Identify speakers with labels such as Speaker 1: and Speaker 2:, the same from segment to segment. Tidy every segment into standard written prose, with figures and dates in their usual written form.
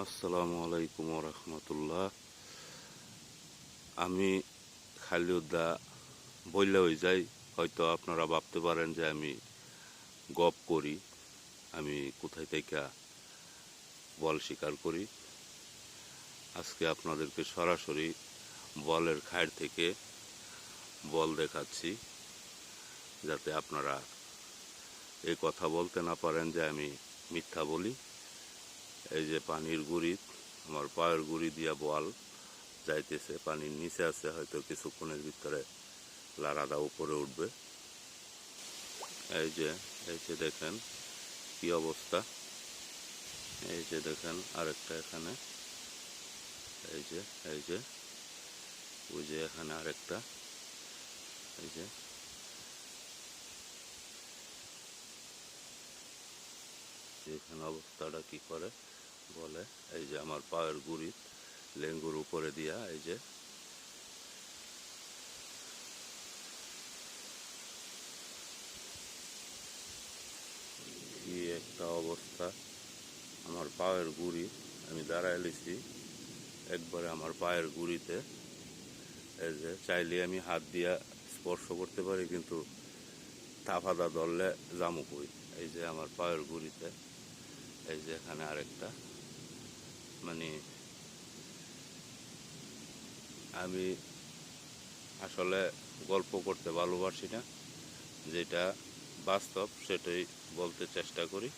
Speaker 1: আসসালামু আলাইকুম রহমতুল্লাহ। আমি খালিউদ্দা বইলা হয়ে যাই। হয়তো আপনারা ভাবতে পারেন যে আমি গপ করি। আমি কোথায় থেকে বল শিকার করি। আজকে আপনাদেরকে সরাসরি বলের খায়ের থেকে বল দেখাচ্ছি, যাতে আপনারা এই কথা বলতে না পারেন যে আমি মিথ্যা বলি। এই যে পানির গুড়ি, আমার পায়ের গুড়ি দিয়া বল যাইতেছে, পানির নিচে আছে, হয়তো কিছুক্ষণের ভিতরে লারাদা উপরে উঠবে। এই যে দেখেন কি অবস্থা। এই যে দেখেন আরেকটা এখানে, এই যে এই যে ওই যে এখানে আরেকটা, এই যে এখানে অবস্থাটা কি করে বলে। এই যে আমার পায়ের গুড়ি লেঙ্গুর উপরে দিয়া, এই যে কি একটা অবস্থা। আমার পায়ের গুড়ি আমি দাঁড়ায় লিছি একবারে আমার পায়ের গুড়িতে। এই যে চাইলে আমি হাত দিয়া স্পর্শ করতে পারি, কিন্তু তাফাদা ধরলে জামুক হই। এই যে আমার পায়ের গুড়িতে, এই যে এখানে আরেকটা। মানে আমি আসলে গল্প করতে ভালোবাসি না, যেটা বাস্তব সেটাই বলতে চেষ্টা করি।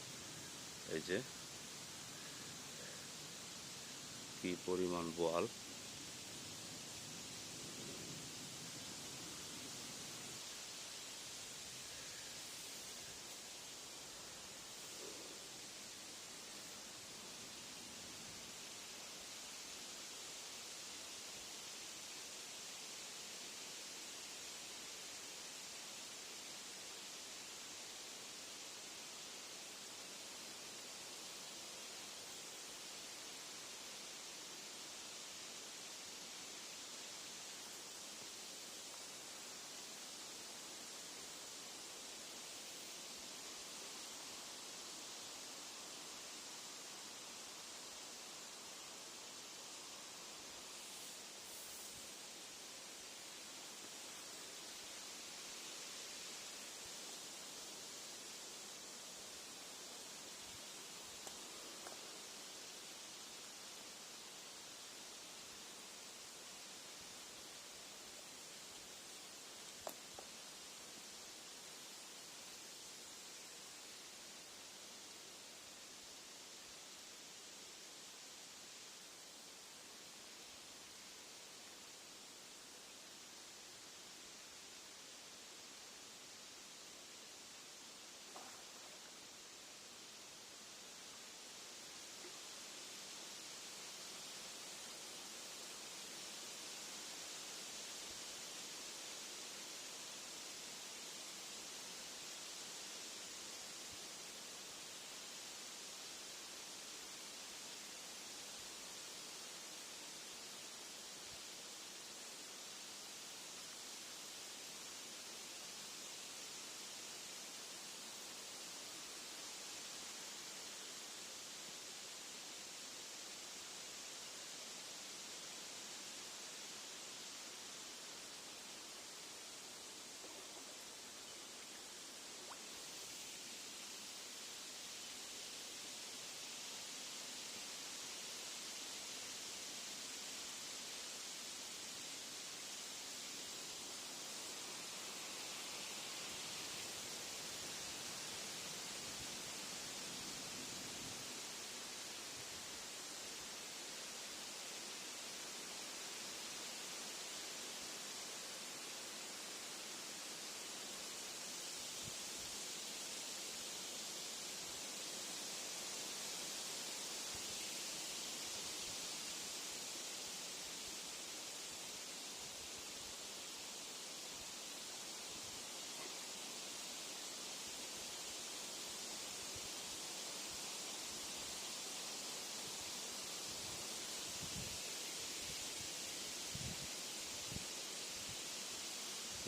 Speaker 1: এই যে কি পরিমাণ বোয়াল।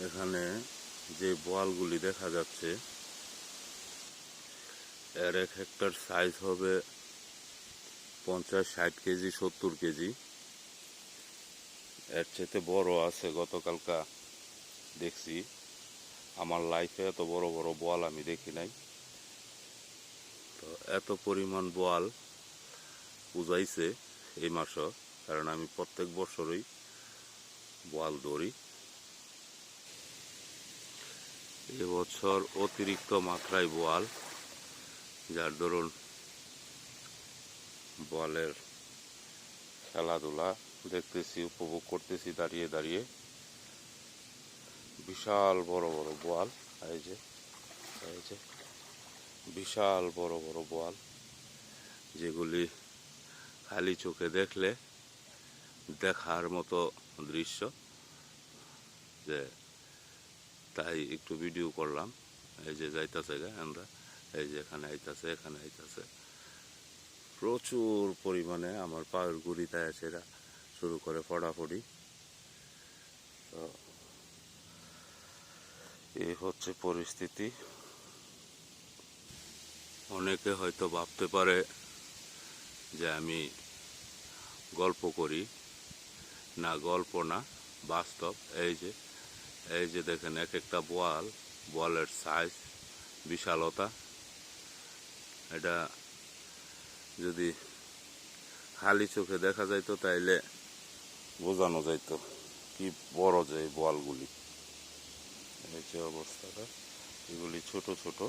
Speaker 1: এখানে যে বোয়ালগুলি দেখা যাচ্ছে, এর এক একটার সাইজ হবে 50-60 কেজি 70 কেজি, এর চেয়ে বড় আছে। গতকালকা দেখছি, আমার লাইফে এত বড় বড় বোয়াল আমি দেখি নাই। তো এত পরিমাণ বোয়াল বুঝাইছে এই মাসও, কারণ আমি প্রত্যেক বছরই বোয়াল ধরি। এবছর অতিরিক্ত মাত্রায় বোয়াল, যার দরুন বোয়ালের খেলাধুলা দেখতেছি, উপভোগ করতেছি দাঁড়িয়ে দাঁড়িয়ে। বিশাল বড় বড় বোয়াল, এই যে বিশাল বড় বড় বোয়াল, যেগুলি খালি চোখে দেখলে দেখার মতো দৃশ্য, যে তাই একটু ভিডিও করলাম। এই যে যাইতাছে আমরা, এই যে এখানে আইতাছে, এখানে আইতাছে প্রচুর পরিমাণে। আমার পায়ের গুড়িতে আছে, এরা শুরু করে ফটাফটি। তো এই হচ্ছে পরিস্থিতি। অনেকে হয়তো ভাবতে পারে যে আমি গল্প করি, না, গল্প না, বাস্তব। এই যে দেখেন এক একটা বোয়ালের সাইজ, বিশালতা। এটা যদি খালি চোখে দেখা যাইতো তাইলে বোঝানো যাইতো কি বড় যে এই বোয়ালগুলি। এই যে অবস্থাটা, এগুলি ছোট ছোট।